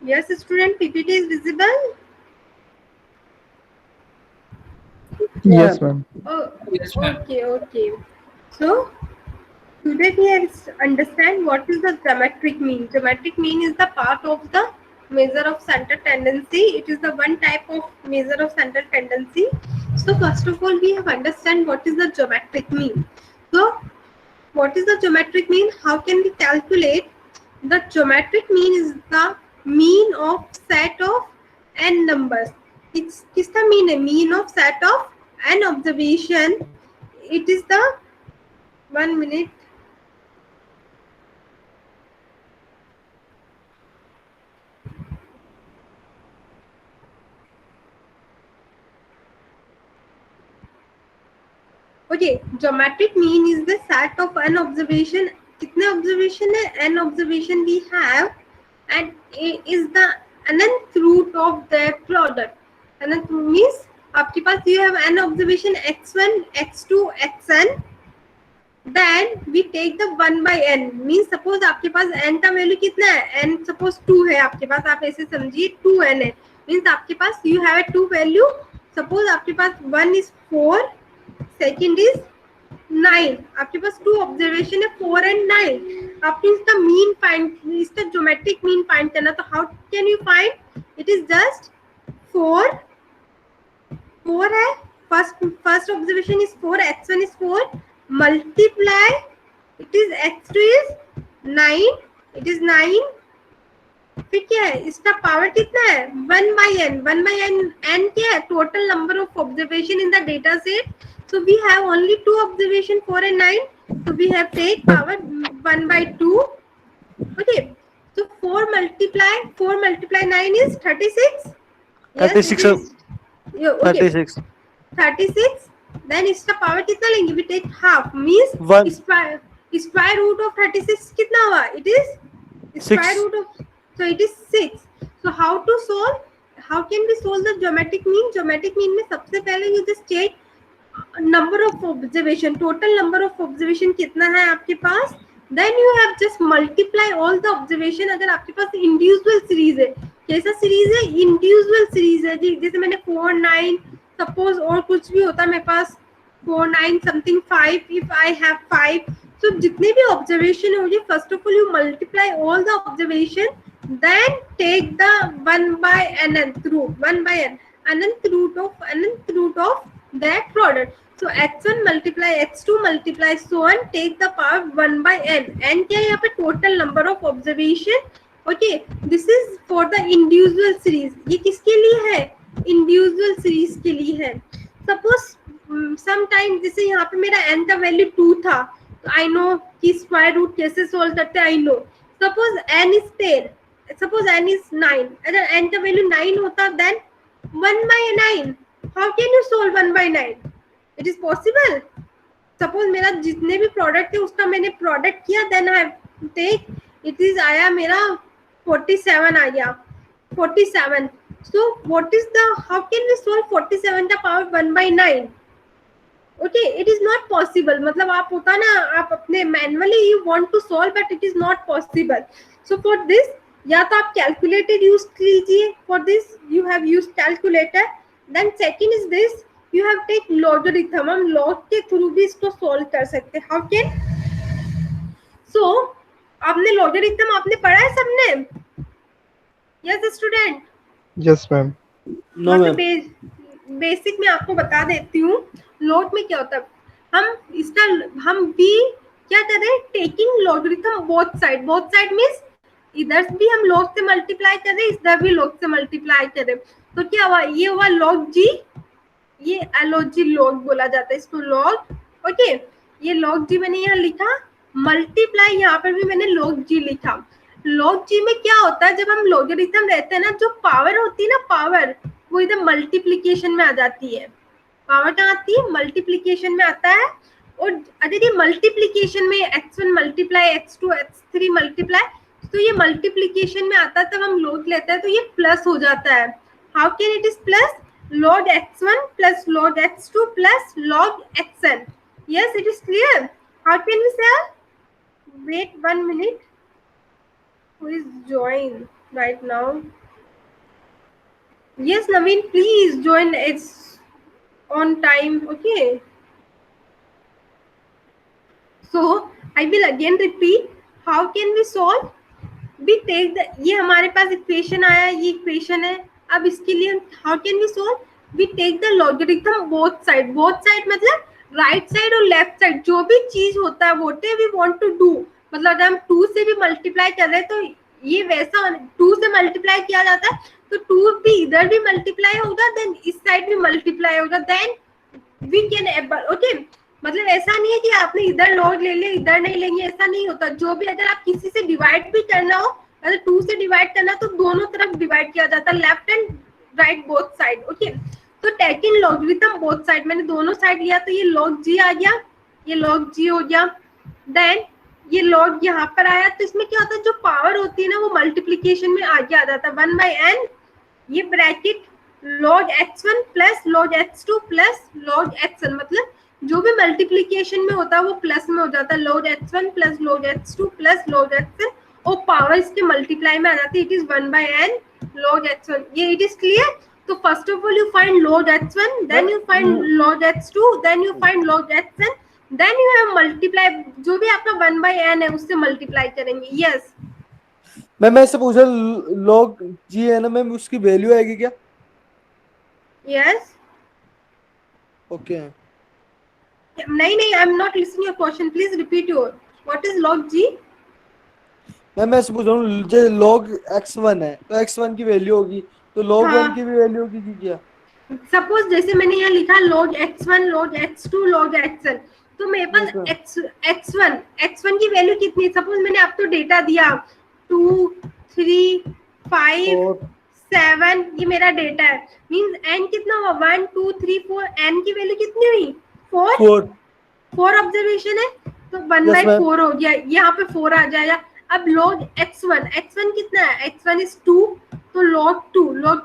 Yes, student, PPT is visible. Yeah. Yes, ma'am. Oh, Yes, ma'am. okay. So today we have understand what is the geometric mean. Geometric mean is the part of the measure of center tendency. It is the one type of measure of center tendency. So first of all, we have understand what is the geometric mean. So what is the geometric mean? How can we calculate? The geometric mean is the mean of set of n numbers. It's किसका mean है? Mean of set of n observation. It is the 1 minute. Okay, geometric mean is the set of n observation. कितने observation है? N observation we have, and A is the nth root of the product. Nth means आपके पास you have n observation x1, x2, xn. Then we take the 1 by n. Means suppose आपके पास n का value कितना है? n suppose 2 है आपके पास, आप ऐसे समझिए 2n है. Means आपके पास you have a 2 value. Suppose आपके पास 1 is 4, second is 9. आपके पास 2 ऑब्जर्वेशन है 4 एंड 9. आपको इसका मीन फाइंड, इसका ज्योमेट्रिक मीन फाइंड करना. तो how can you find? It is just 4 है. First observation is 4, x1 is 4, multiply it is x2 is 9, it is 9. फिर क्या है? इसका पावर कितना है? 1 by n. 1 by n क्या है? Total number of observation in the data set. So we have only 2 observation 4 and 9. So we have take power 1 by 2. Okay. So 4 multiply 9 is 36. Yes, 36. it is. Yeah, okay. 36. 36. Then इसका power कितना लेंगे? We take half. Means One. square root of 36 कितना हुआ? It is square Six. root of, so it is 6. So how to solve? How can we solve the geometric mean? Geometric mean में सबसे पहले you just take number of observation, total number of observation कितना है आपके पास. Then you have just multiply all the observation. अगर आपके पास individual series है, कैसा सीरीज है? इंडिविजुअल सीरीज है जी. जैसे मैंने 4 9 सपोज, और कुछ भी होता है मेरे पास 4 9 something 5, if I have 5. So जितने भी ऑब्जर्वेशन है मुझे first of all you multiply all the observation, then take the 1 by nth root, 1 by n, nth root of that product. So x1 multiply x2 multiply so on, take the power 1 by n. n क्या है यहाँ पे? Total number of observation. Okay, this is for the individual series. ये किसके लिए है? Individual series के लिए है. सपोज सम टाइम जैसे यहाँ पे मेरा n का वैल्यू 2 था, तो आई नो कि स्क्वायर रूट कैसे सोल्व करते हैं. I know suppose n is 10, suppose n is 9. अगर n का वैल्यू 9 होता then 1 by 9. How can you solve 1 by 9? It is possible. Suppose मेरा जितने भी प्रोडक्ट है उसका मैंने प्रोडक्ट किया, then I take, it is आया मेरा 47 आ गया 47. So what is the, how can we solve 47 का power 1 by 9? Okay, it is not possible. मतलब आप होता ना, आप अपने manually you want to solve but it is not possible. So for this या तो आप कैलकुलेटर यूज कीजिए. For this you have used calculator. Then second is this, you have take logarithm. हम log के थ्रू भी इसको solve कर सकते हैं. How can? So आपने logarithm आपने पढ़ा है सबने? Yes student. Yes, ma'am. No, ma'am. Basic में आपको बता देती हूँ. लॉग में क्या होता है, हम भी क्या कर रहे हैं? Taking logarithm both side means इधर भी हम log से मल्टीप्लाई कर रहे हैं, इधर भी log से मल्टीप्लाई कर रहे हैं. तो क्या हुआ? ये हुआ log g, ये LOG log बोला जाता है इसको, log. ओके, ये log g मैंने यहाँ लिखा, मल्टीप्लाई यहाँ पर भी मैंने log g लिखा. log g में क्या होता है? जब हम logarithm रहते हैं ना, जो पावर होती है ना, पावर वो इधर मल्टीप्लीकेशन में आ जाती है. पावर कहाँ आती है? मल्टीप्लीकेशन में आता है. और अगर ये मल्टीप्लीकेशन में x1 multiply x2 x3 multiply, तो ये मल्टीप्लीकेशन में आता है, तब हम log लेते हैं तो ये प्लस हो जाता है. How can it is plus? Log x1 plus log x2 plus log xn. Yes, it is clear. How can we say? Wait 1 minute. Who is join? right now. Yes, Naveen, please join. It's on time. Okay. So I will again repeat. How can we solve? We take the, ये हमारे पास equation आया, ये equation है. अब इसके लिए how can we solve? We take the logarithm both side. Both side मतलब right side और लेफ्ट साइड. जो भी चीज होता है what we want to do, मतलब अगर हम 2 से भी मल्टीप्लाई कर रहे हैं तो ये वैसा 2 से मल्टीप्लाई किया जाता है तो 2 भी इधर भी मल्टीप्लाई होगा, देन इस साइड भी मल्टीप्लाई होगा, then we can able. Okay, मतलब ऐसा नहीं है कि आपने इधर लॉग ले लिया इधर नहीं लेंगे, ऐसा नहीं होता. जो भी अगर आप किसी से डिवाइड भी करना हो, अगर 2 से डिवाइड करना तो दोनों तरफ डिवाइड किया जाता है, left and right both side. Okay, तो टेकिंग लॉगरिथम बोथ साइड, मैंने दोनों साइड लिया तो ये लॉग जी आ गया, ये लॉग जी हो गया. देन ये लॉग यहाँ पर आया तो इसमें क्या होता है, जो पावर होती है ना वो मल्टीप्लीकेशन में आगे आ जाता है. 1/n ये bracket log x1 plus log x2 plus log xn, मतलब जो भी मल्टीप्लीकेशन में होता है वो प्लस में हो जाता है. log x1 plus log x2 plus log xn और पावर इसके मल्टीप्लाई में आ जाती है. It is 1/n log x1. ये इट इज क्लियर. तो first of all you find log x1, then you find log x2, then you find log xn, then you have multiply. जो भी आपका 1/n है उससे मल्टीप्लाई करेंगे. Yes ma'am मैं इससे पूछा log g है ना मैम, उसकी वैल्यू आएगी क्या? यस. ओके नहीं, I am not listening your question. Please repeat your. What is log g? Ma'am मैं ऐसे पूछ रहा हूँ, जो log x1 है तो x1 की वैल्यू होगी, तो log हाँ. 1 की भी वैल्यू होगी कि क्या? सपोज जैसे मैंने यहाँ लिखा log x1 log x2 log xn, तो मेरे पास x1 की वैल्यू कितनी है? सपोज मैंने आपको डेटा दिया 2 3 5 7, ये मेरा डेटा है. मींस n कितना हुआ? 1 2 3 4. n की वैल्यू कितनी हुई? 4 ऑब्जर्वेशन है तो 1/4 हो गया. यहाँ पे 4 आ जाएगा. अब log x1 कितना है? x1 इज 2, तो log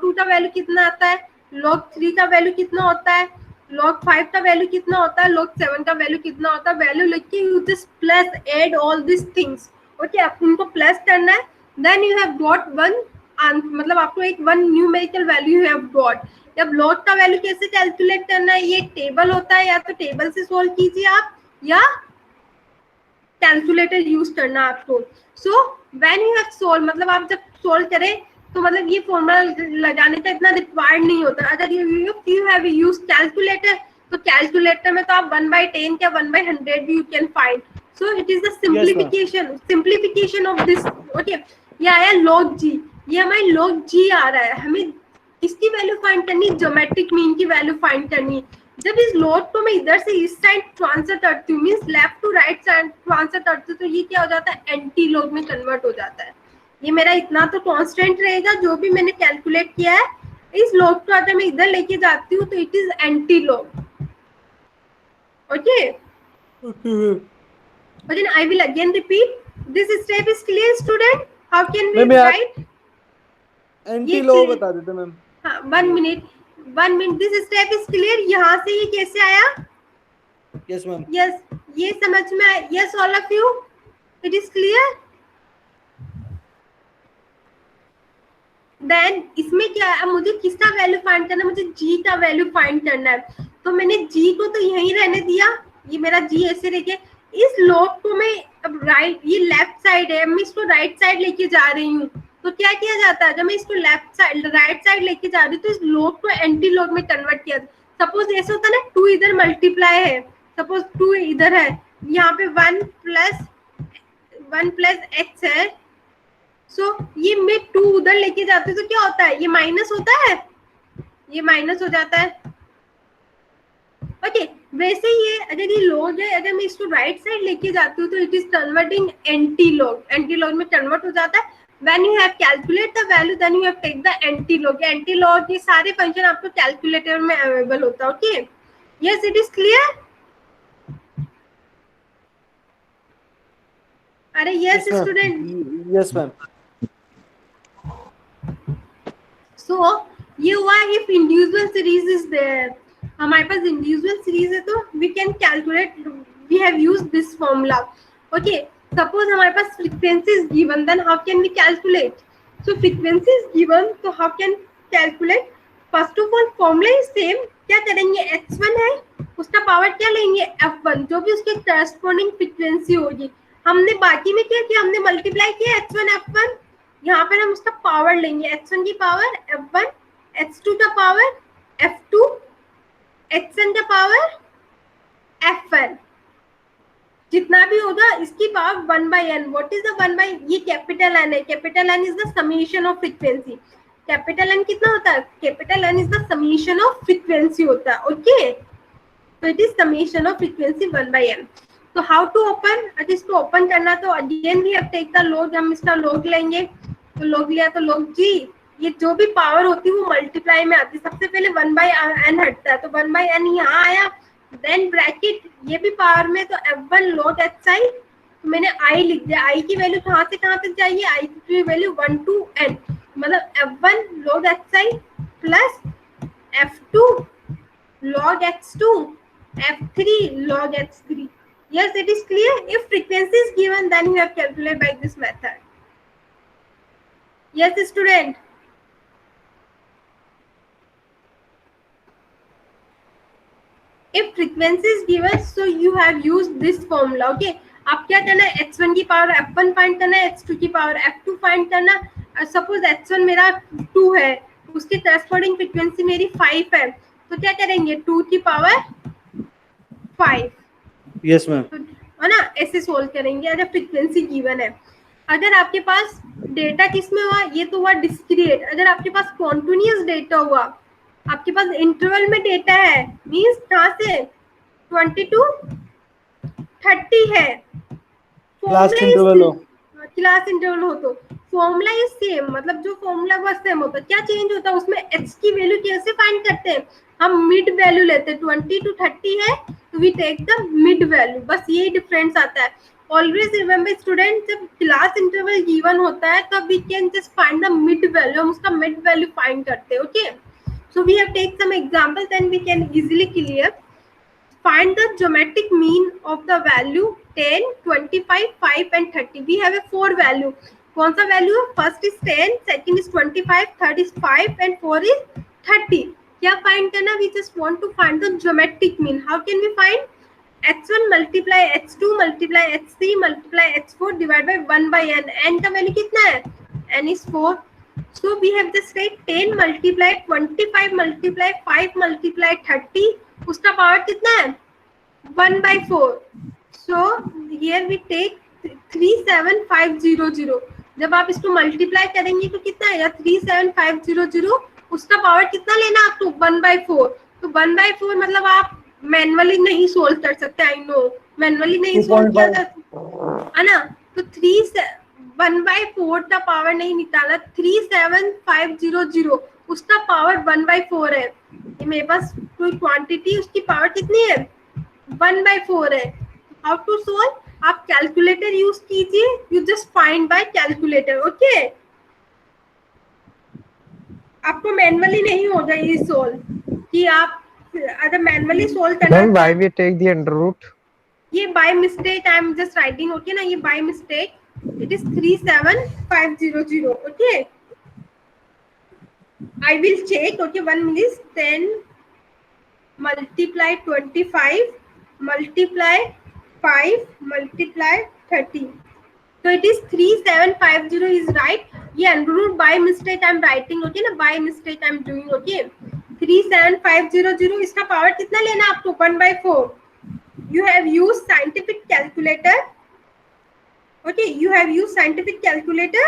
2 का वैल्यू कितना आता है? log 3 का वैल्यू कितना होता है? log 5 का वैल्यू कितना होता है? log 7 का वैल्यू कितना होता है? वैल्यू लिख के you just plus add all this things. Okay, आपको उनको प्लस करना है. Then you have got one, मतलब आपको एक one numerical value you have got. अब log का वैल्यू कैसे कैलकुलेट करना है? ये टेबल होता है, या तो टेबल से सोल्व कीजिए आप या कैलकुलेटर यूज करना आपको. So when you have solve, मतलब आप जब सोल्व करें तो मतलब ये फॉर्मूला लगाने का इतना रिक्वायर्ड नहीं होता. अगर यू हैव यूज कैलकुलेटर तो कैलकुलेटर में तो आप 1/10 या 1/100 भी you can find. So it is the simplification of this. Okay, ये आया log g. ये हमारी log g आ रहा है. हमें किसकी वैल्यू फाइंड करनी? ज्योमेट्रिक मीन की वैल्यू फाइंड करनी. जब इस लॉग को मैं इधर से इस साइड ट्रांसफर करती हूँ, means left to right side transfer करती हूँ, तो ये क्या हो जाता है? एंटी लॉग में कन्वर्ट हो जाता है. ये मेरा इतना तो कांस्टेंट रहेगा जो भी मैंने कैलकुलेट किया है. इस लॉग को अगर मैं इधर लेके जाती हूँ तो it is anti log. Okay, then I will again repeat. This step is clear, student. How can we write? Anti log बता देते मैम. हाँ, 1 minute. This step is clear. यहाँ से ये कैसे आया? Yes ma'am. Yes, ये समझ में आया? Yes, all of you. It is clear. Then इसमें क्या है? अब मुझे किसका वैल्यू फाइंड करना है? मुझे g का वैल्यू फाइंड करना है. तो मैंने g को तो यहीं रहने दिया. ये मेरा g ऐसे रह गया. इस लॉग को मैं अब राइट, ये लेफ्ट साइड है, मैं इसको राइट साइड लेके जा रही हूँ. तो क्या किया जाता है? जब मैं इसको लेफ्ट साइड राइट साइड लेके जा रही हूँ तो इस लॉग को एंटी लॉग में कन्वर्ट किया. सपोज ऐसे होता है ना, 2 इधर मल्टीप्लाई है, सपोज 2 इधर है, यहाँ पे 1 प्लस x है. सो ये मैं 2 उधर लेके जाती हूँ तो क्या होता है? ये माइनस होता है, ये माइनस हो जाता है. ओके, वैसे ही अगर ये लॉग है, अगर मैं इसको राइट साइड लेके जाती हूँ तो it is converting antilog में कन्वर्ट हो जाता है. When you have calculate the value then you have take the antilog. ये सारे फंक्शन आपको कैलकुलेटर में अवेलेबल होता है. Okay, yes, it is clear. अरे yes student. Yes ma'am. So ये हुआ if individual series is there. हमारे पास इंडिविजुअल सीरीज है तो we can calculate. We have used this formula. Okay, suppose हमारे पास frequency is given, then how can we calculate? So frequency is given, so how can calculate? First of all formula is same. क्या करेंगे, x1 है, उसका power क्या लेंगे, f1, जो भी उसके करस्पॉन्डिंग फ्रीक्वेंसी होगी. हमने बाकी में क्या किया, हमने मल्टीप्लाई किया x1 f1, यहाँ पर हम उसका पावर लेंगे, x1 की पावर f1, x2 का पावर f2, xn का पावर f1, जितना भी होगा इसकी power 1/n. What is the 1 by, ये कैपिटल एन है, capital N is the summation of frequency. Capital N कितना होता है, capital N is the summation of frequency होता है. ओके, तो it is summation of frequency 1/n. तो how to open, अगर इसको ओपन करना तो again we have take the log, हम इसका लॉग लेंगे. तो लॉग लिया तो लॉग जी, ये जो भी पावर होती है वो मल्टीप्लाई में आती है. सबसे पहले 1/n हटता है, तो 1/n यहाँ आया, देन ब्रैकेट ये भी पावर में, तो f1 log hi, तो मैंने i लिख दिया. i की वैल्यू कहाँ से कहाँ तक जाएगी, i की वैल्यू 1 to n, मतलब f1 log hi plus f2 log x2, f3 log x3. Yes, it is clear. If frequency is given, then you have calculated by this method. Yes, student. If frequency is given, so you have used this formula. Okay, आप क्या करना है, x1 की power f1 find करना है, x2 की power f2 find करना. Suppose x1 मेरा 2 है, उसकी करस्पॉन्डिंग फ्रीक्वेंसी मेरी 5 है, तो क्या करेंगे, 2 की पावर 5. Yes ma'am. है ना, ऐसे सोल्व करेंगे अगर फ्रीक्वेंसी गिवन है. अगर आपके पास डेटा किस में हुआ, ये तो हुआ डिस्क्रीट. अगर आपके पास कॉन्टिन्यूअस डेटा हुआ, आपके पास इंटरवल में डेटा है, मींस कहाँ से 20 to 30 है, क्लास इंटरवल हो, क्लास इंटरवल हो तो फॉर्मूला इज सेम, मतलब जो फॉर्मूला वो सेम होता है. क्या चेंज होता है उसमें, x की वैल्यू कैसे फाइंड करते हैं, हम मिड वैल्यू लेते हैं. 20 to 30 है तो we take the mid value, बस यही डिफरेंस आता है. ऑलवेज रिमेंबर स्टूडेंट, जब क्लास इंटरवल गिवन होता है तब we can just find the mid value, हम उसका मिड वैल्यू फाइंड करते हैं. Okay, so we have take some examples, then we can easily clear. Find the geometric mean of the value 10, 25, 5 and 30. We have a 4 value. कौन सा value है, first is 10, second is 25, third is 5 and fourth is 30. क्या find करना, we just want to find the geometric mean. How can we find, h1 multiply h2 multiply h3 multiply h4 divide by 1/n. n का value कितना है, n is 4. So we have just write 10 multiply 25 multiply 5 multiply 30, उसका power कितना है 1/4. So here we take 37500. जब आप इसको multiply करेंगे तो कितना आएगा 37500, उसका पावर कितना लेना आपको 1/4. तो 1/4 मतलब आप मैनुअली नहीं सोल्व कर सकते, आई नो मैनुअली नहीं सोल्व किया है ना. तो 1/4 का पावर नहीं निकाला, 37500 उसका पावर 1/4 है. ये मेरे पास कोई क्वांटिटी, उसकी पावर कितनी है 1/4 है. हाउ टू सोल्व, आप कैलकुलेटर यूज कीजिए, you just find by calculator. Okay, आपको मैनुअली नहीं होगा ये सोल्व, कि आप अगर मैनुअली सोल्व करना है, why we take the under root, ये by mistake I am just writing. Okay ना, ये by mistake, it is 37500. okay, I will check. Okay, 1 minute. 10 multiply 25 multiply 5 multiply 30, so it is 3750 is right. ये under root by mistake I am writing. Okay ना, by mistake I am doing. Okay, 37500, इसका power कितना लेना आपको 1/4. you have used scientific calculator. Okay, you have used scientific calculator,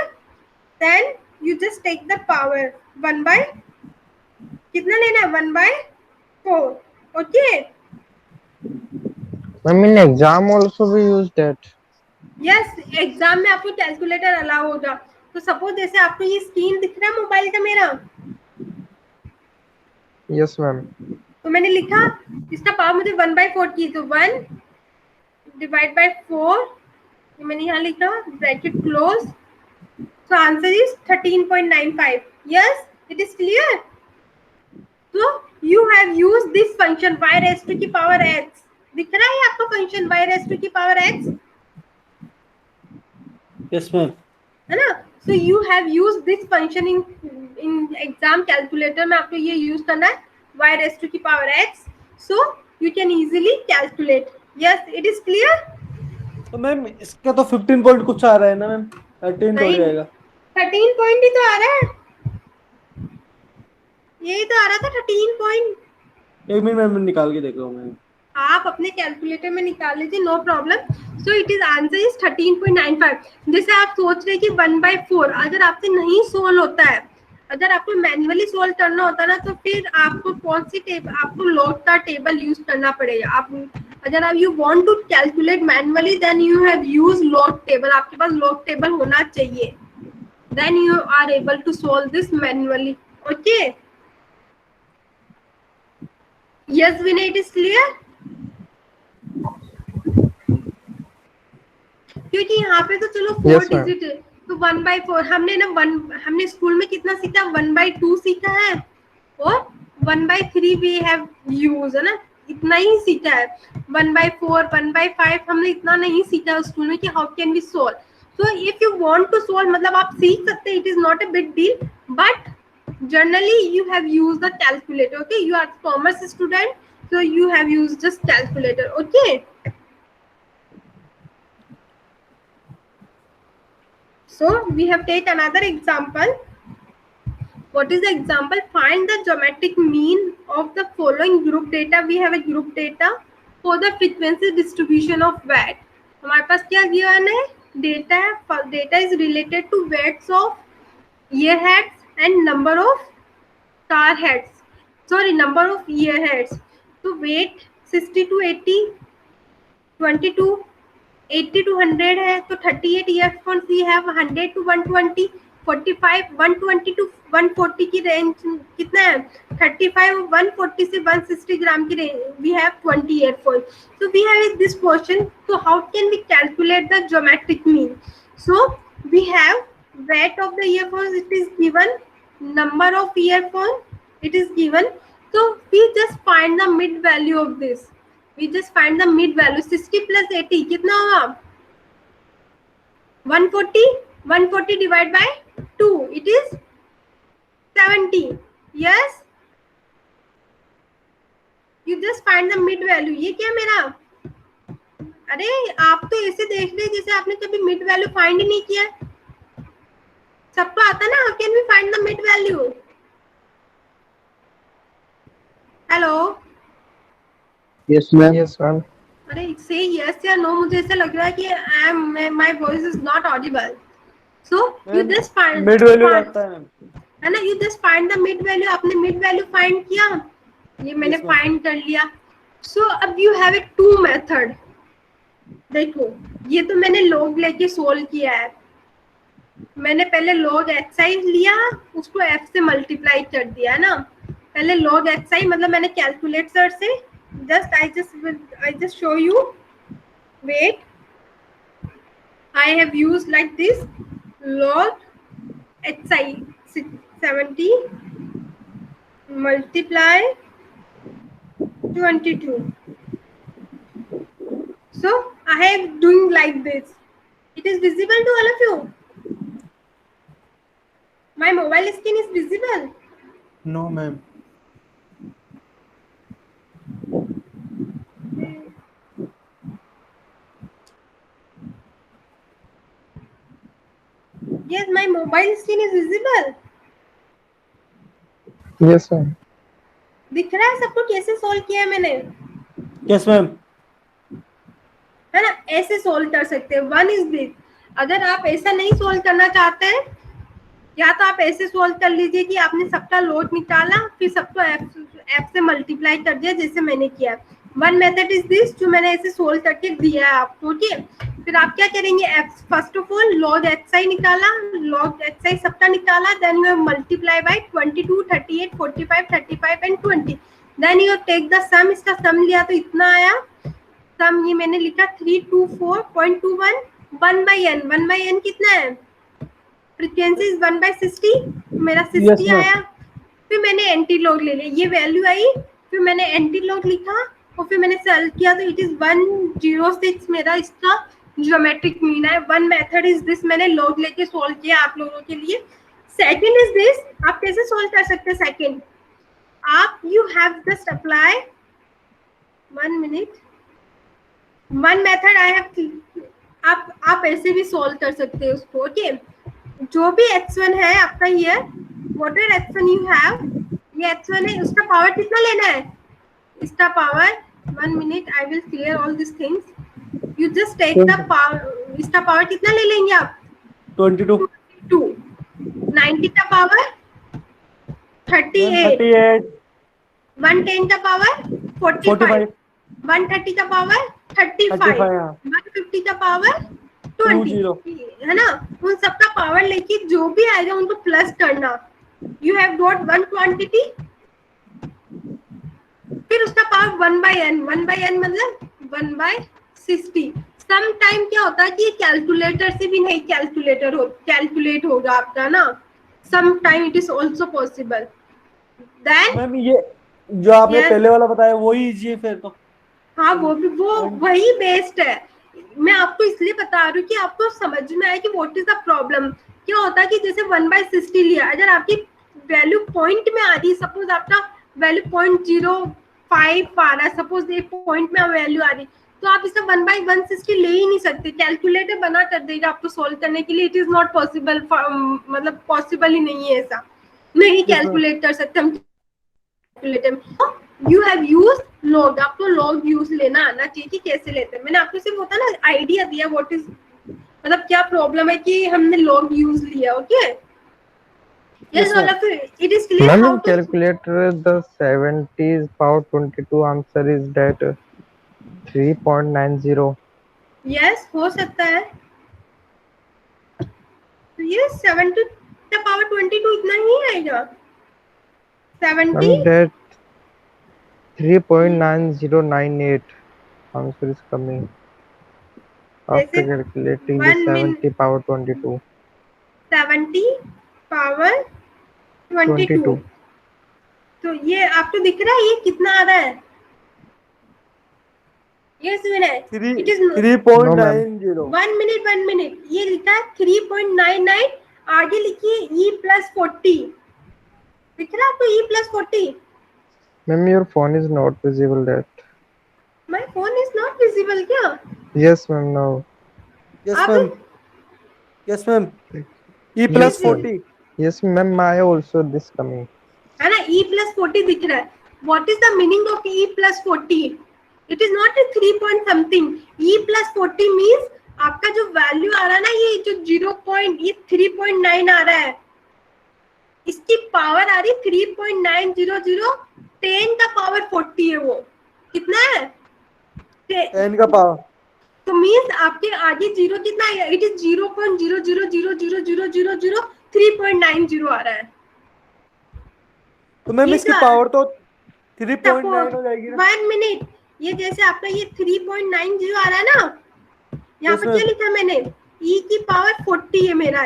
then you just take the power 1 by कितना लेना है 1/4. Okay, I mean exam also we use that. yes, exam में आपको calculator allow होगा. तो सपोज जैसे आपको ये स्क्रीन दिख रहा है मोबाइल का मेरा, Yes ma'am. तो मैंने लिखा इसका पावर मुझे 1/4 की, तो 1 डिवाइड बाय 4, मैंने यहाँ लिखा bracket close. So answer is 13.95. Yes, it is clear. तो you have used this function y raise to की पावर x. दिख रहा है आपको फंक्शन y रेज़ टू की पावर x, यस मैम, है ना. So you have used this function in exam calculator में आपको ये use करना है y raised to the power x, so you can easily calculate. Yes, it is clear. तो ma'am इसका तो 15 पॉइंट कुछ आ रहा है ना मैम, 13 थोड़ी नहीं, आएगा। 13 पॉइंट ही तो आ रहा है, यही तो आ रहा था 13 पॉइंट। एक मिनट मैम निकाल के देख रहा हूँ मैं। आप अपने कैलकुलेटर में निकाल लीजिए, no problem. So it is answer is 13.95। जैसे आप सोच रहे कि 1/4 अगर आपसे नहीं सोल्व होता है, अगर आपको मैन्युअली सोल्व करना होता है ना, तो फिर आपको कौन सी टेबल, आपको लॉग का टेबल यूज करना पड़ेगा। आप अगर आप you want to calculate manually then you have use log table, आपके पास लॉग टेबल होना चाहिए, then you are able to solve this manually. Okay, yes Vinay, it is clear. क्योंकि यहाँ पे तो चलो 4 Yes, ma'am. डिजिट है, तो 1/4 हमने ना हमने स्कूल में कितना सीखा, 1/2 सीखा है और 1/3 भी हैव यूज, है ना, इतना ही सीखा है। 1/4 1/5 हमने इतना नहीं सीखा स्कूल में कि how can we solve. So if you want to solve, मतलब आप सीख सकते हैं, it is not a big deal, but generally you have use the calculator. Okay, you are commerce student, so you have used just calculator. Okay, so we have take another example. What is the example? Find the geometric mean of the following group data. We have a group data for the frequency distribution of watt. हमारे पास क्या given है, data है, data is related to watts of ear heads and number of car heads, sorry, number of ear heads. So weight 60 to 80, 22, 80 to 100 है, तो 38 earphones we have, 100 to 120, 45, 120 to 140 की range कितना है, 35, 140 से 160 ग्राम की range, we have 20 earphone. So we have this question, तो how can we calculate the geometric mean. So we have weight of the earphones, it is given, number of earphone it is given, so we just find the mid value of this, we just find the mid value। 60 plus 80 कितना होगा, 140, 140 divide by 2, it is 70। yes, you just find the mid value। ये क्या मेरा, अरे आप तो ऐसे देख रहे जैसे आपने कभी मिड वैल्यू फाइंड ही नहीं किया। सबको आता ना, how can we find the mid value. Hello, Yes, ma'am. Yes, ma'am. अरे से यस या नो, मुझे ऐसा लग रहा है कि I am, my voice is not audible. So you just find mid value आता है मैम, है ना, you just find the mid value. आपने मिड वैल्यू फाइंड किया, ये मैंने Yes, फाइंड कर लिया। सो अब you have a two method. देखो, ये तो मैंने लॉग लेके सोल्व किया है, मैंने पहले log xi लिया, उसको f से मल्टीप्लाई कर दिया, है ना। पहले log xi मतलब मैंने कैलकुलेटर से I just show you, wait, I have used like this, log xi 70 multiply 22, so I am doing like this, it is visible to all of you, my mobile screen is visible। No ma'am, Yes, my mobile screen is visible। Yes, ma'am. दिख रहा है सबको कैसे solve किया है मैंने, yes ma'am, है ना। ऐसे सोल्व कर सकते हैं, वन इज दिस। अगर आप ऐसा नहीं सोल्व करना चाहते हैं, या तो आप ऐसे सोल्व कर लीजिए कि आपने सबका लोड निकाला, फिर सबको एफ से मल्टीप्लाई कर दिया जैसे मैंने किया। वन मेथड इज दिस, जो मैंने ऐसे सोल्व करके दिया है आपको। ओके, फिर आप क्या करेंगे, F first of all log XI निकाला, लॉग एक्सआई सबका निकाला, then you multiply by 22, 38, 45, 35 and 20, then you take the sum. इसका सम लिया तो इतना आया, सम ये मैंने लिखा 324.21, 1/n, 1/n कितना है, फ्रीक्वेंसी इज 1/60, मेरा 60 Yes, ma'am. आया। फिर मैंने एंटी लॉग ले लिया, ये वैल्यू आई, फिर मैंने एंटी लॉग लिखा और फिर मैंने सेल किया, तो इट इज 106 मेरा इसका ज्योमेट्रिक मीन है। वन मेथड इज दिस, मैंने लॉग लेके सॉल्व किया आप लोगों के लिए। सेकंड इज दिस, आप कैसे सॉल्व कर सकते हैं सेकंड, आप you have just apply 1 minute, one method I have, आप ऐसे भी सॉल्व कर सकते हैं उसको। ओके, जो भी x1 है आपका, ये what are x1 you have, ये x1 है, उसका पावर कितना लेना है, इसका power 1 minute, I will clear all this things, you just take the power, इसका पावर कितना ले लेंगे आप, 22 2, 90 का पावर 38, 38 110 का पावर 45, 45 130 का पावर 35, 35 हाँ 150 का पावर 20, है ना। उन सबका पावर लेके जो भी आएगा उनको प्लस करना। You have got one quantity, फिर उसका पावर 1/n, 1/n मतलब 1/60। सम टाइम क्या होता है कि कैलकुलेटर से भी नहीं कैलकुलेट होगा आपका ना, some time it is also possible. Then ma'am ये जो आपने Yes. पहले वाला बताया वही इजी है फिर तो। हाँ, वो वही बेस्ट है। मैं आपको इसलिए बता रही हूँ कि आपको समझ में आए कि व्हाट इज द प्रॉब्लम। क्या होता है कि जैसे 1/60 लिया, अगर आपकी वैल्यू पॉइंट में आ रही है, सपोज आपका वैल्यू 0.05 आ रहा है, सपोज एक पॉइंट में वैल्यू आ रही, तो आप इसका 1/160 ले ही नहीं सकते, कैलकुलेटर बना कर देगा आपको सोल्व करने के लिए। इट इज नॉट पॉसिबल, मतलब पॉसिबल ही नहीं है, ऐसा नहीं कैलकुलेट कर सकते हम calculator. You have use log, आपको लॉग यूज लेना आना चाहिए कि कैसे लेते हैं। मैंने आपको सिर्फ होता ना आइडिया दिया व्हाट इज, मतलब क्या प्रॉब्लम है कि हमने लॉग यूज लिया। Okay, yes, all of it. It is clear Ma'am, how in to. calculator, the 70 power 22 answer is that 3.90. Yes, हो सकता है। तो ये 70 का पावर 22 इतना ही आएगा, 70। Ma'am, that 3.9098 answer is coming after जैसे calculating the 1 min 70 power 22. 70 power 22, तो ये आपको दिख रहा है ये कितना आ रहा है, ये सुना है, इट इज 3.90 1 मिनट, ये लिखा है 3.99, आगे लिखिए E+40, दिख रहा है आपको E+40। Ma'am, your phone is not visible that. My phone is not visible क्या, Yes, ma'am, now. यस अब ma'am, yes ma'am, E Yes, plus ma'am. 40 Yes, ma'am, my also this coming. है ना, E+40 दिख रहा है। What is the meaning of E+40, it is not A 3 point something, E+40 means आपका जो value आ रहा है ना, ये जो 3.9 आ रहा है, इसकी पावर आ रही 3.900, 10 का पावर 40 है, वो कितना है 10 का पावर, तो मींस आपके आगे जीरो कितना आएगा, इट इज 0.00000003.90 आ रहा है। तो मैम ये इसकी जो पावर तो 3.9 हो जाएगी ना। 1 मिनट, ये जैसे आपका ये 3.90 आ रहा है ना, यहाँ Yes, पर ma'am. क्या लिखा है मैंने, e की पावर 40 है मेरा,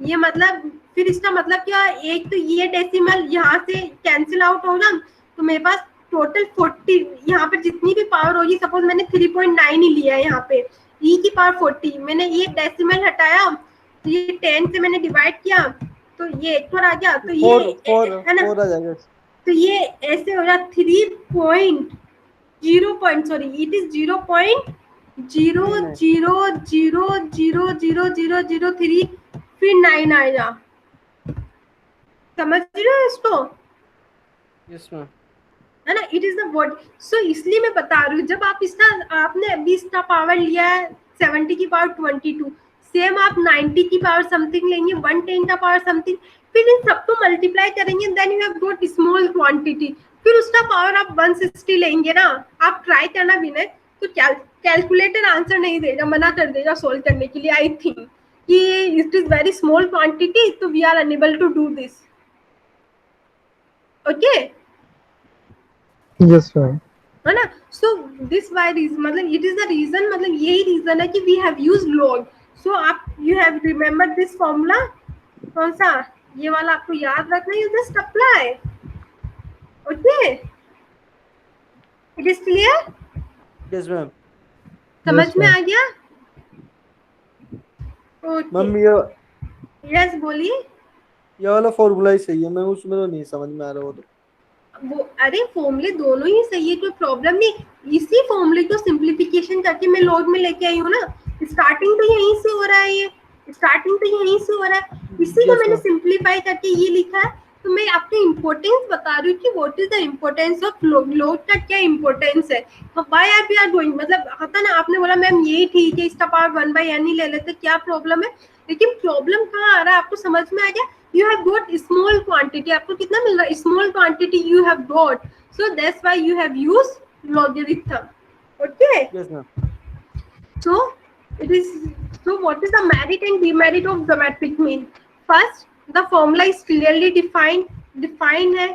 ये मतलब फिर इसका मतलब क्या, एक तो ये डेसिमल यहाँ से कैंसिल आउट होगा, तो मेरे पास टोटल 40, यहाँ पर जितनी भी पावर होगी, सपोज मैंने 3.9 ही लिया है, यहाँ पे e की पावर 40, मैंने ये डेसिमल हटाया, तो ये 10 से मैंने डिवाइड किया, तो ये एक और आ गया, तो ये है ना, 4 आ जाएगा। तो ये ऐसे हो रहा 3.0 सॉरी, इट इज 0.00000003 फिर 9 आएगा, समझ रहे हो इसको, यस मैम, है ना, इट इज द वर्ड। सो इसलिए मैं बता रही हूँ, जब आप इसका, आपने अभी इसका पावर लिया है 70 की पावर 22, सेम आप 90 की पावर समथिंग लेंगे, 110 का पावर समथिंग, फिर इन सबको मल्टीप्लाई करेंगे, then you have got small quantity, फिर उसका पावर आप 160 लेंगे ना, आप ट्राई करना विनय, तो कैलकुलेटर आंसर नहीं देगा, मना कर देगा सोल्व करने के लिए, आई थिंक कि it is very small quantity, तो we are unable to do this. Okay, Yes, ma'am. है ना, सो दिस वाई रीजन, मतलब इट इज द रीजन, मतलब यही रीजन है कि we have use log. So आप you have remember this formula, कौन सा, ये वाला आपको याद रखना, you just apply. Okay, it is clear, yes ma'am, समझ Yes, में ma'am. आ गया। ओके, मैम यस बोलिए। ये वाला फॉर्मूला ही सही है, मैं उसमें तो नहीं समझ में आ रहा वो तो। वो अरे फॉर्मूले दोनों ही सही है, कोई प्रॉब्लम नहीं। इसी फॉर्मूले को सिंप्लीफिकेशन करके मैं लॉग में लेके आई हूँ ना। स्टार्टिंग तो यहीं से हो रहा है, ये स्टार्टिंग तो यहीं से हो रहा है, इसी को यस मैंने मैम। सिंप्लीफाई करके ये लिखा है। तो मैं आपको इम्पोर्टेंस बता रही हूँ कि what is the importance of log, log का क्या इम्पोर्टेंस है। Why are we are going, मतलब होता ना, आपने बोला मैम यही ठीक है, इसका पावर 1/n ही ले लेते, क्या प्रॉब्लम है। लेकिन प्रॉब्लम कहाँ आ रहा है आपको समझ में आ गया। You have got small quantity, आपको कितना मिल रहा है, small quantity you have got, so that's why you have used logarithm. Okay, yes ma'am. so it is, so what is the merit and demerit of geometric mean? First, the formula is clearly defined है।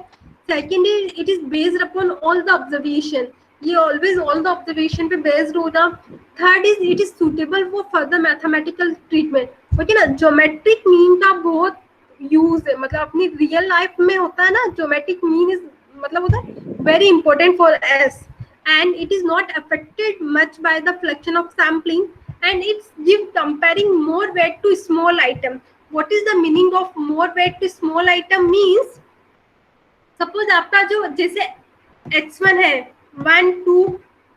Second is it is based upon all the observation, ये always all the observation पे based होगा। Third is it is suitable for further mathematical treatment। Okay ना, geometric mean का बहुत use है, मतलब अपनी रियल लाइफ में होता है ना, ज्योमेट्रिक मीन इज मतलब होता है very important for S, and it is not affected much by the fluctuation of sampling, and it's give comparing more weight to small item. What is the meaning of more weight to small item means, suppose आपका जो जैसे x1 है 1 2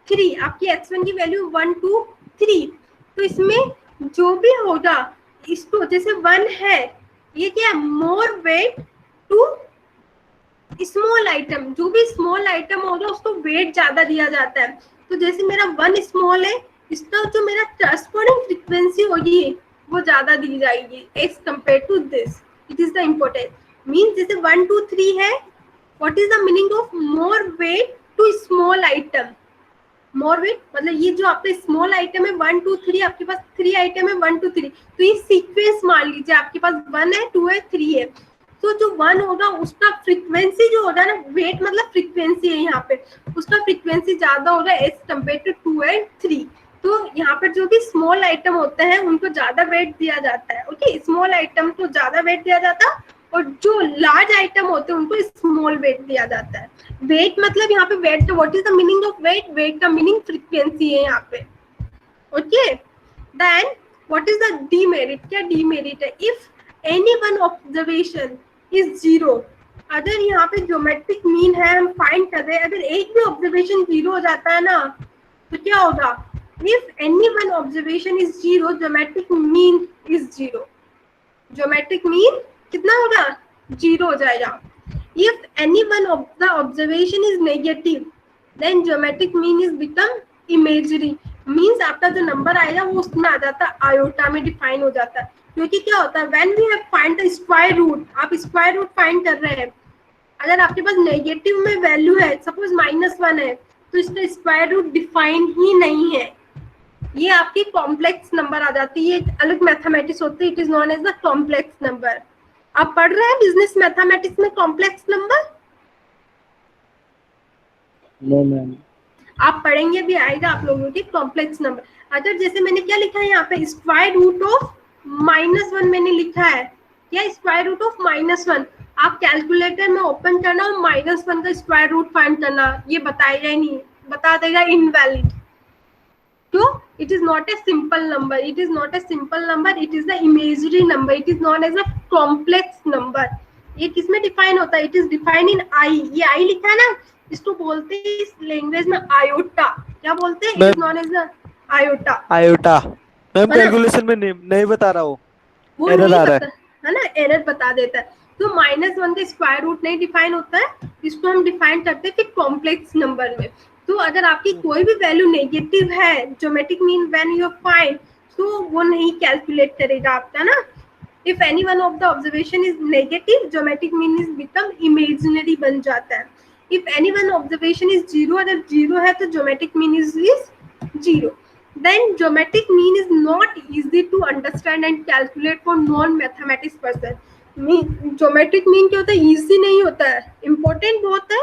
3, आपकी x1 की value 1 2 3, तो इसमें जो भी होगा, इसको जैसे 1 है, ये क्या है, more weight to small item, जो भी स्मॉल आइटम होगा उसको वेट ज्यादा दिया जाता है। तो जैसे मेरा 1 स्मॉल है, इसका जो मेरा करस्पॉन्डिंग फ्रीक्वेंसी होगी वो ज्यादा दी जाएगी as compare to this. It is the important mean, जैसे 1 2 3 है, what is the meaning of more weight to small item. More weight मतलब ये जो आपका स्मॉल आइटम है 1 2 3, आपके पास 3 आइटम है 1 2 3, तो ये सीक्वेंस मान लीजिए आपके पास 1 है 2 है 3 है, तो जो 1 होगा उसका फ्रीक्वेंसी जो होगा ना, वेट मतलब फ्रीक्वेंसी है यहाँ पे, उसका फ्रीक्वेंसी ज्यादा होगा एज कम्पेयर टू 2 एंड 3। तो यहाँ पर जो भी स्मॉल आइटम होते हैं उनको ज्यादा वेट दिया जाता है। ओके, स्मॉल आइटम को ज्यादा वेट दिया जाता है, और जो लार्ज आइटम होते हैं उनको स्मॉल वेट दिया जाता है। वेट मतलब यहाँ पे वेट का what is the meaning of weight, weight का मीनिंग फ्रीक्वेंसी है यहाँ पे। Okay, then what is the demerit, क्या डीमेरिट है, if any one observation is zero, अगर यहाँ पे ज्योमेट्रिक मीन है हम फाइंड कर रहे हैं, अगर एक भी ऑब्जर्वेशन जीरो हो जाता है ना, तो क्या होगा, if any one observation is zero geometric mean is zero, geometric mean कितना होगा, जीरो हो जाएगा। If any one of the observation is negative then geometric mean is become imagery, means आपका जो नंबर आएगा वो उसमें आ जाता है, आयोटा में डिफाइन हो जाता है। क्योंकि क्या होता है, when we have find the square root, आप स्क्वायर रूट फाइंड कर रहे हैं, अगर आपके पास नेगेटिव में वैल्यू है, सपोज -1 है, तो इसका स्क्वायर रूट डिफाइन ही नहीं है, ये आपकी कॉम्प्लेक्स नंबर आ जाती है, एक अलग मैथमेटिक्स होती है, it is known as the complex number. आप पढ़ रहे हैं बिजनेस मैथमेटिक्स में कॉम्प्लेक्स नंबर? No ma'am. आप पढ़ेंगे भी, आएगा आप लोगों के कॉम्प्लेक्स नंबर। अगर जैसे मैंने क्या लिखा है यहाँ पे, स्क्वायर रूट ऑफ -1 मैंने लिखा है, क्या स्क्वायर रूट ऑफ -1, आप कैलकुलेटर में ओपन करना और -1 का स्क्वायर रूट फाइंड करना, ये बताएगा ही नहीं, बता देगा इनवैलिड। क्यों? It is not a simple number, it is not a simple number, it is the imagery number, it is known as a complex number. ये किसमें डिफाइन होता है, it is define in I, ये I लिखा है ना, इसको बोलते हैं इस लैंग्वेज में आयोटा, क्या बोलते हैं, it is known as iota. Iota ma'am, है ना? कैलकुलेशन में नहीं बता रहा हूँ, वो एरर नहीं आ रहा बता है ना, एरर बता देता है। तो -1 का स्क्वायर रूट नहीं डिफाइन होता है, इसको हम डिफाइन करते हैं फिर कॉम्प्लेक्स नंबर में। तो अगर आपकी कोई भी वैल्यू नेगेटिव है, geometric mean when you find, तो वो नहीं कैलकुलेट करेगा आपका ना। If any one of the observation is negative geometric mean is become imaginary बन जाता है। If any one observation is zero, अगर जीरो है तो geometric mean is zero. Then geometric mean is not easy to understand and calculate for non-mathematics person. Geometric mean क्या होता है, easy नहीं होता है, important बहुत है,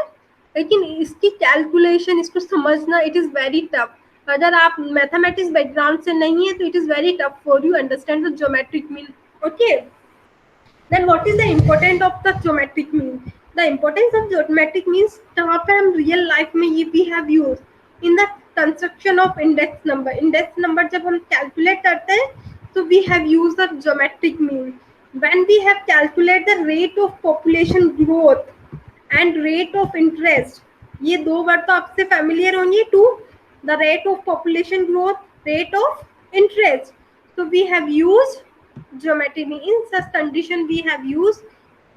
लेकिन इसकी कैलकुलेशन, इसको समझना इट इज वेरी टफ। अगर आप मैथमेटिक्स बैकग्राउंड से नहीं है तो it is very tough for you understand the geometric mean. Okay, then what is the important of the geometric mean, the importance of geometric means कहाँ पे हम real life में ये भी have use in the construction of index number. Index number जब हम calculate करते हैं So we have used the geometric mean. When we have calculated the rate of population growth and rate of interest, ये दो word तो आपसे familiar होंगे to, the rate of population growth, rate of interest. So we have used geometric mean. In such condition we have used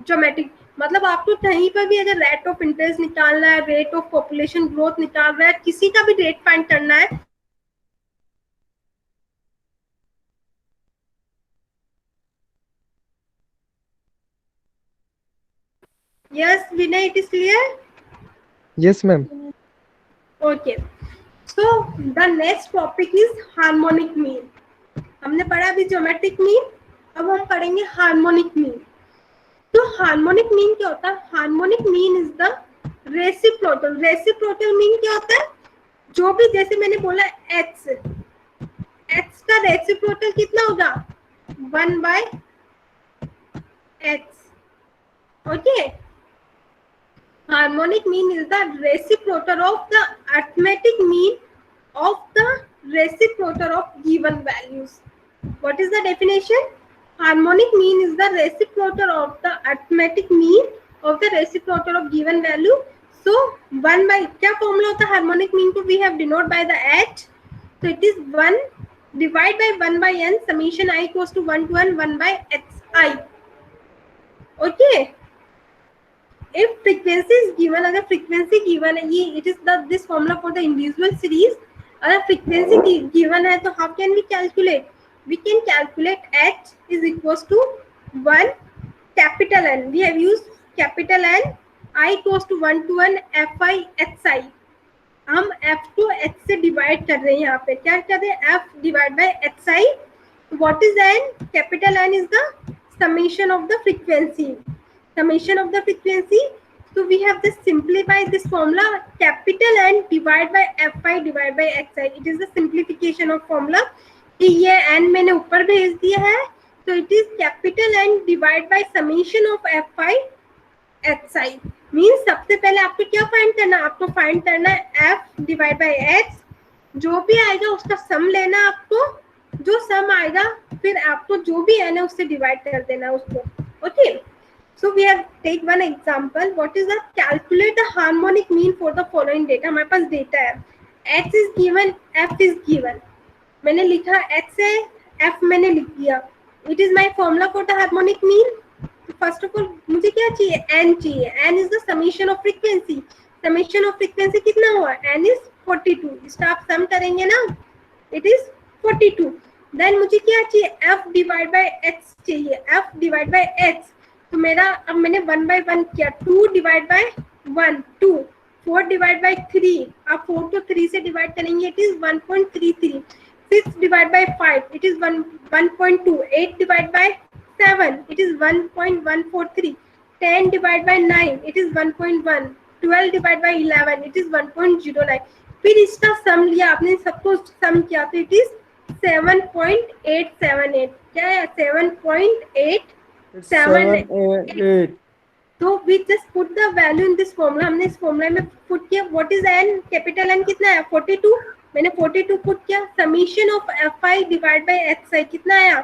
geometric. मतलब आपको कहीं पर भी अगर रेट ऑफ इंटरेस्ट निकालना है, रेट ऑफ पॉपुलेशन ग्रोथ निकालना है, किसी का भी रेट फाइंड करना है, yes Vinay, it is clear? Yes, ma'am. Okay, so the next topic is harmonic mean. हमने पढ़ा अभी ज्योमेट्रिक मीन, अब हम पढ़ेंगे हार्मोनिक मीन. तो हार्मोनिक मीन क्या होता है? Harmonic mean is the reciprocal. Reciprocal mean क्या होता है? जो भी, जैसे मैंने बोला x, x का रेसिप्रोकल कितना होगा? 1/x. Okay, harmonic mean is the reciprocal of the arithmetic mean of the reciprocal of given values. What is the definition? Harmonic mean is the reciprocal of the arithmetic mean of the reciprocal of given value. So 1 by, क्या formula होता है harmonic mean को? We have denoted by the h. So it is 1 divided by 1 by n, summation I equals to 1 to n, 1 by xi. Okay, if frequency is given, अगर frequency given है, ये it is the this formula for the individual series. अगर frequency given है तो how can we calculate? We can calculate h is equals to 1 capital N. We have used capital N. I equals to 1 to n fi xi. हम f को h से divide कर रहे हैं. यहाँ पे क्या कर रहे हैं? f divide by xi. What is n? Capital N is the summation of the frequency. Summation of the frequency. So we have to simplify this formula. Capital N divided by fi divided by xi. It is the simplification of formula. कि ये n मैंने ऊपर भेज दिया है, so it is capital N divided by summation of fi xi. Means सबसे पहले आपको क्या फाइंड करना है? आपको फाइंड करना है f डिवाइड बाय x. जो भी आएगा उसका सम लेना आपको, जो सम आएगा फिर आपको जो भी n है उससे डिवाइड कर देना उसको. Okay, so we have take one example. What is the calculate the harmonic mean for the following data. हमारे पास डेटा है, x is given, f is given. मैंने लिखा x है, f मैंने लिख दिया. It is my formula for the harmonic mean. First of all मुझे क्या चाहिए? n चाहिए. n is the summation of frequency. Summation of frequency कितना हुआ? n is 42. इसका आप सम करेंगे ना, it is 42. देन मुझे क्या चाहिए? f डिवाइड बाय x चाहिए. f डिवाइड बाय x, तो मेरा, अब मैंने 1 by 1 किया. 2 डिवाइड बाय 1 2, 4 डिवाइड बाय 3, आप 4 को 3 से डिवाइड करेंगे, it is 1.33. 6 divide by 5, it is 1.2. 8 divide by 7, it is 1.143. 10 divided by 9, it is 1.1. 12 divided by 11, it is 1.09. फिर इसका सम लिया आपने, सबको सम किया तो it is 7.878. क्या है? 7.878. तो we just put the value in this formula. हमने इस फॉर्मूला में पुट किया. What is n? Capital N कितना है? 42. मैंने 42 पुट किया. Summation of fi divide by xi कितना आया?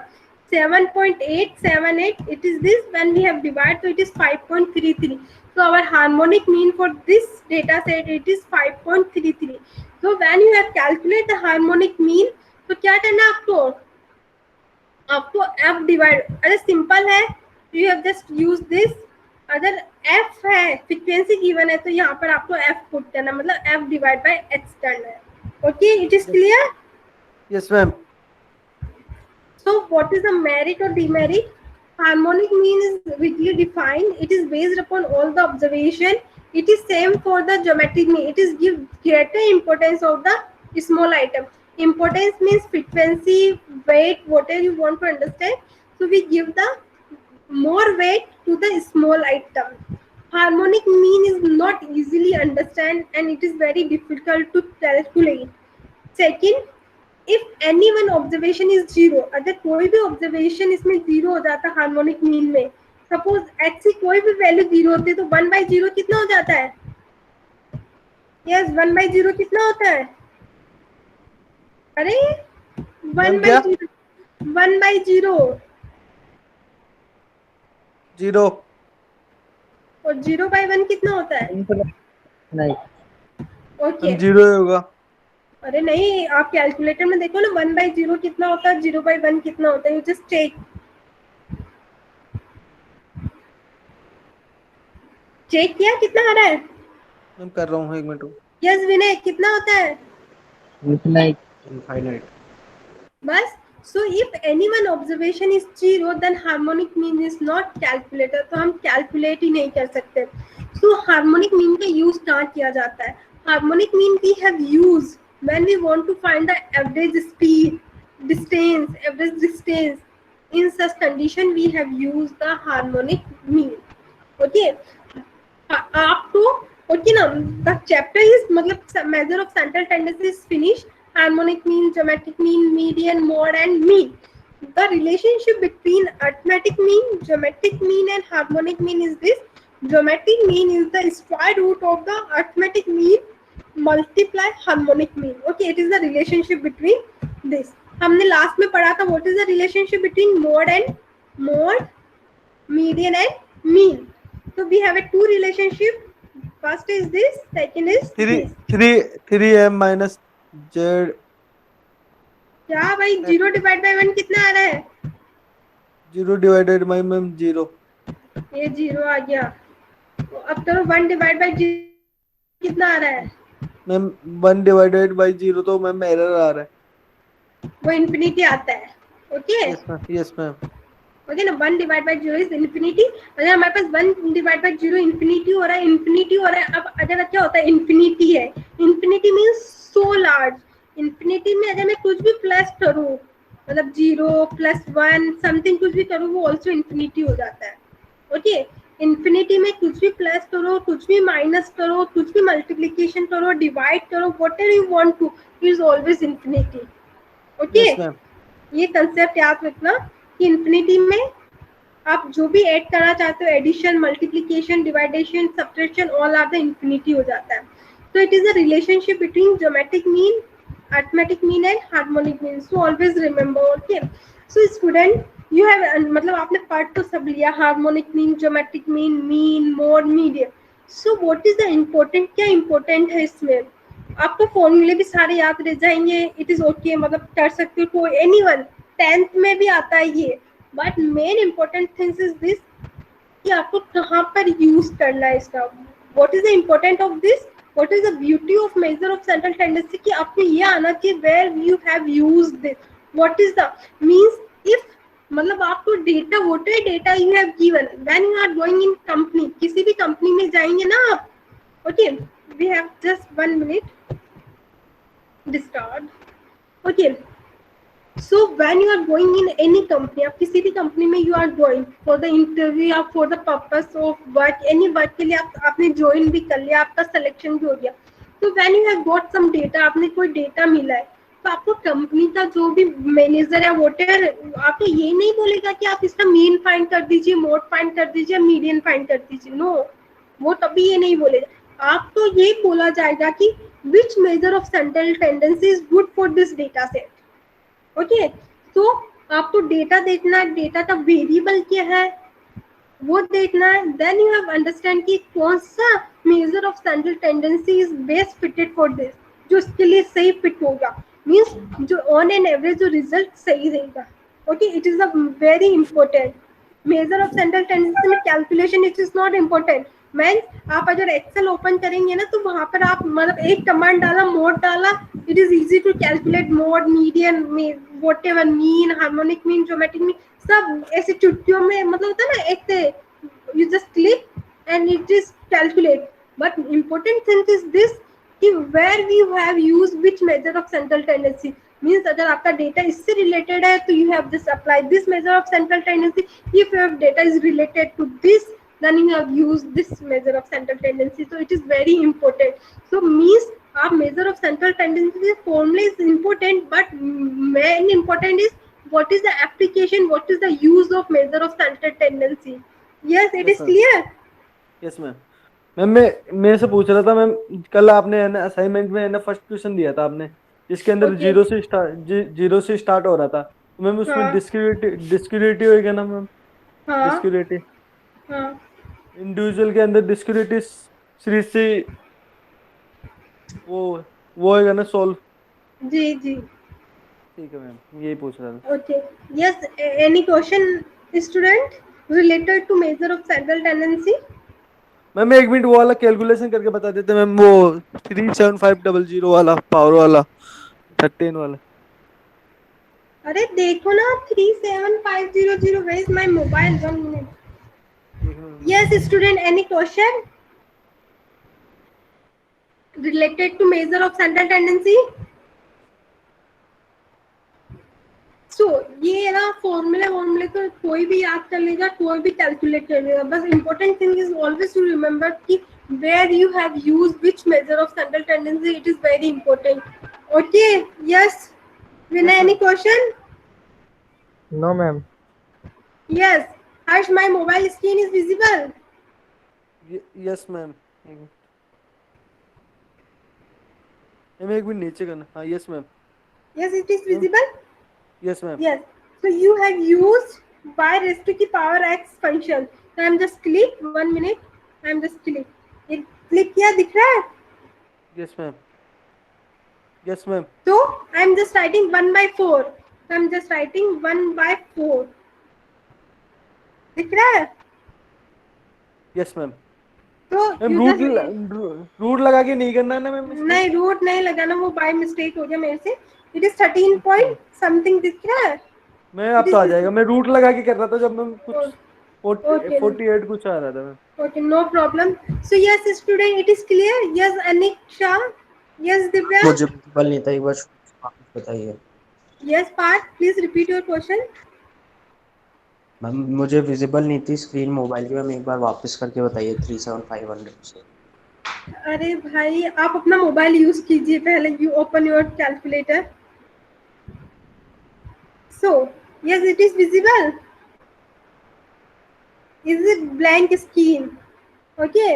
7.878. It is this. When we have divided, so it is 5.33. So our harmonic mean for this data set, it is 5.33. So when you have calculate the harmonic mean, तो क्या करना आपको? आपको f divide, अगर simple है you have just use this. अगर f है, frequency given है, तो यहाँ पर आपको f पुट करना, मतलब f डिवाइड बाय x करना है. Okay, it is clear? Yes, ma'am. So what is the merit or demerit? Harmonic mean is rigidly defined. It is based upon all the observation. It is same for the geometric mean. It is give greater importance of the small item. Importance means frequency, weight, whatever you want to understand. So we give the more weight to the small item. Harmonic mean is not easily understand and it is very difficult to calculate. Second, if any one observation is zero, अगर कोई भी observation इसमें zero हो जाता है harmonic mean में, suppose x की कोई भी वैल्यू जीरो होती है, तो 1/0 कितना हो जाता है? यस, 1/0 कितना होता है? अरे 1/0 1/0 0 और 0/1 कितना होता है? नहीं, ओके मैम 0 ही होगा। अरे नहीं, आप कैलकुलेटर में देखो ना 1/0 कितना होता है, 0/1 कितना होता है, यू जस्ट चेक किया कितना आ रहा है? मैम कर रहा हूँ, 1 मिनट। यस विनय, कितना होता है? इनफिनाइट। इनफाइनाइट। बस. So if any one observation is 0 then harmonic mean is not calculator. तो हम कैलकुलेट ही नहीं कर सकते. So harmonic mean का यूज कहाँ किया जाता है? Harmonic mean we have used when we want to find the average speed, average distance. In such condition we have used the harmonic mean. Okay. Up to okay now the chapter is मतलब measure of central tendency is finished. Harmonic mean, geometric mean, median, mode and mean. The relationship between arithmetic mean, geometric mean and harmonic mean is this. Geometric mean is the square root of the arithmetic mean multiply harmonic mean. Okay, it is the relationship between this. हमने last में पढ़ा था what is the relationship between mode, median and mean. So we have a two relationship. First is this, second is 3 this. 3m minus Z. क्या भाई 0/1 कितना आ रहा है? 0 divided by ma'am 0। ये 0 आ गया. तो अब करो 1/0 कितना आ रहा है? मैम 1 डिवाइडेड बाई 0 तो मैम एरर आ रहा है। वो इंफिनिटी आता है. Okay yes ma'am, yes ma'am. Okay ना. 1/0 इज इंफिनिटी. अगर हमारे पास 1/0 इंफिनिटी हो रहा है. अब अगर क्या होता है, इंफिनिटी है. Infinity means so large. Infinity में अगर मैं कुछ भी प्लस करूँ, मतलब 0 + 1 समथिंग कुछ भी करूँ, वो ऑल्सो इंफिनिटी हो जाता है. ओके. इंफिनिटी में कुछ भी प्लस करो, कुछ भी माइनस करो, कुछ भी मल्टीप्लीकेशन करो, डिवाइड करो, whatever you want to, is always infinity. Okay. Yes ma'am. ये कंसेप्ट याद रखना कि इंफिनिटी में आप जो भी ऐड करना चाहते हो, addition, multiplication, division, subtraction, all are the infinity हो जाता है. तो it is a relationship between geometric mean, arithmetic mean and harmonic mean. So always remember. Okay. So student you have मतलब आपने पढ़ तो सब लिया, harmonic mean, geometric mean, mode, median. So what is the important, क्या important है इसमें? आपको फॉर्मूले भी सारे याद रह जाएंगे. इट इज ओके, मतलब कर सकते हो कोई, एनीवन. 10th में भी आता है ये. But main important things is this कि आपको कहाँ पर यूज करना है इसका. What is the important of this, what is the beauty of measure of central tendency, कि आपको ये आना चाहिए where you have used this. What is the means, if मतलब आपको data, what is data you have given when you are going in company, किसी भी company में जाएंगे ना आप. Okay. We have just 1 minute डिस्टार्ट. Okay. So when you are going in any company, आप किसी भी कंपनी में you are going for the interview या for the purpose of work, any work के लिए आपने ज्वाइन भी कर लिया, आपका सिलेक्शन भी हो गया. तो when you have got some data, आपने कोई डेटा मिला है, तो आपको कंपनी का जो भी मैनेजर है whatever, आपको ये नहीं बोलेगा कि आप इसका मीन फाइंड कर दीजिए, मोड फाइंड कर दीजिए, मीडियन फाइंड कर दीजिए. नो, वो तभी ये नहीं बोलेगा. आपको ये बोला जाएगा कि which measure of central tendency is good for this data set. Okay. तो आपको डेटा देखना है, डेटा का वेरिएबल क्या है वो देखना है. देन यू हैव अंडरस्टैंड कि कौन सा measure of central tendency is best fitted for this, जो इसके लिए सही फिट होगा, मींस जो ऑन एन एवरेज जो रिजल्ट सही रहेगा. Okay. It is a very important. Measure of central tendency में calculation it is not important. मैं आप अगर एक्सेल ओपन करेंगे ना, तो वहां पर आप मतलब एक कमांड डाला, मोड डाला, it is easy to calculate mode, median, whatever, mean, harmonic mean, geometric mean, सब ऐसे चुटकियों में, मतलब होता है ना, एक you just click and it is calculate. But important thing is this कि where we have used which measure of central tendency. Means अगर आपका डेटा इससे रिलेटेड है तो you have just apply this measure of central tendency. If your data is related to this, then you have used this measure of central tendency. So it is very important. So means our measure of central tendency formula is important, but main important is what is the application, what is the use of measure of central tendency. Yes, it Yes, is sir. clear. Yes ma'am. Ma'am मैं मेरे से पूछ रहा था ma'am, कल आपने है ना असाइनमेंट में है ना फर्स्ट क्वेश्चन दिया था आपने, जिसके अंदर Okay. जीरो से स्टार्ट हो रहा था. मैम उसमें हाँ डिस्क्रिटिव होगा ना मैम? हाँ डिस्क्रिटिव हाँ इंडिविजुअल के अंदर डिस्क्रिटिव श्री से वो वो होगा ना सोल्व। जी जी। ठीक है मैम, यही पूछ रहा था। Okay. Yes. Any question, student, related to measure of central tendency? Ma'am एक मिनट वो वाला कैलकुलेशन करके बता देते मैम, वो 37500 वाला पावर वाला 13 वाला। अरे देखो ना 37500. Where is my mobile? 1 minute. देख रहे हो? Yes, student. Any question related to measure of central tendency? So ये ना फॉर्मूले तो कोई भी याद कर लेगा, कोई भी कैलकुलेट कर लेगा, बस important thing is always to remember कि where you have used which measure of central tendency, it is very important. Okay. Yes. Vinay, Yes, any ma'am. question? No, ma'am. Yes. Harsh, my mobile screen is visible. Yes ma'am. Ma'am एक minute नीचे करना, हाँ yes ma'am. Yes, it is ma'am visible. Yes ma'am. Yes. So you have used y raised to the power x function. So I'm just click 1 minute. I'm just click. ये click किया दिख रहा है? Yes ma'am. Yes ma'am. So I'm just writing 1/4. So I'm just writing 1/4. दिख रहा है? Yes ma'am. तो ma'am you root just root लगा के नहीं करना है ना मैम इसमें? नहीं रूट नहीं लगाना, वो बाय मिस्टेक हो गया मेरे से. It is 13 point something दिख रहा है. मैं It अब तो is आ जाएगा, मैं रूट लगा के कर रहा था जब मैं कुछ okay. 48 कुछ आ रहा था ma'am. Okay, no problem. So yes, student, it is clear. Yes, Aniksha. Yes, Divya. मुझे विजिबल नहीं था, एक बार वापस बताइए। Yes, Parth. Please repeat your question. Ma'am मुझे विजिबल नहीं थी स्क्रीन मोबाइल की, मैम एक बार वापस करके बताइए 37500 से। अरे भाई, आप अपना मोबाइल यूज कीजिए पहले. You open your calculator. So yes, it is visible. Is it blank screen? Okay.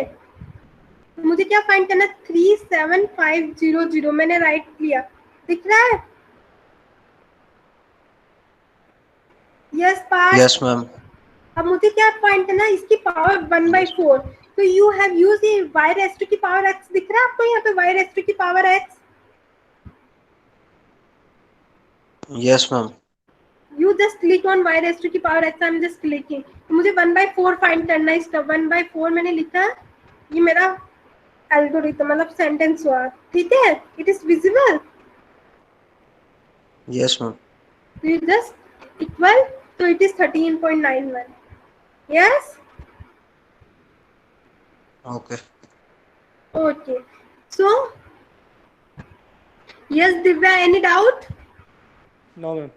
तो मुझे क्या फाइंड करना? 37500 मैंने राइट किया, दिख रहा है? यस पार्थ. Yes ma'am. अब मुझे क्या फाइंड करना है? इसकी पावर 1/4. तो you have use y raised to की पावर x. दिख रहा है आपको यहाँ पे y रेस्ट टू की power x? Yes ma'am. You just click on y raised to की power x. I am just clicking. मुझे 1/4 फाइंड करना है. इसका 1/4 मैंने लिखा. ये मेरा एल्गोरिथम मतलब सेंटेंस हुआ. ठीक है. It is visible. Yes ma'am. तो यू जस्ट इक्वल. तो it is 13.91. Yes. Okay. Okay. So, yes, Divya, any doubt? नो मैम।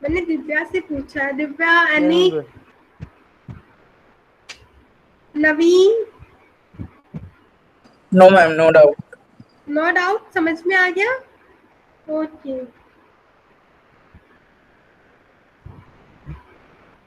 मैंने दिव्या से पूछा है. दिव्या, any? नवीन? No, ma'am, no doubt. No doubt. समझ में आ गया? Okay.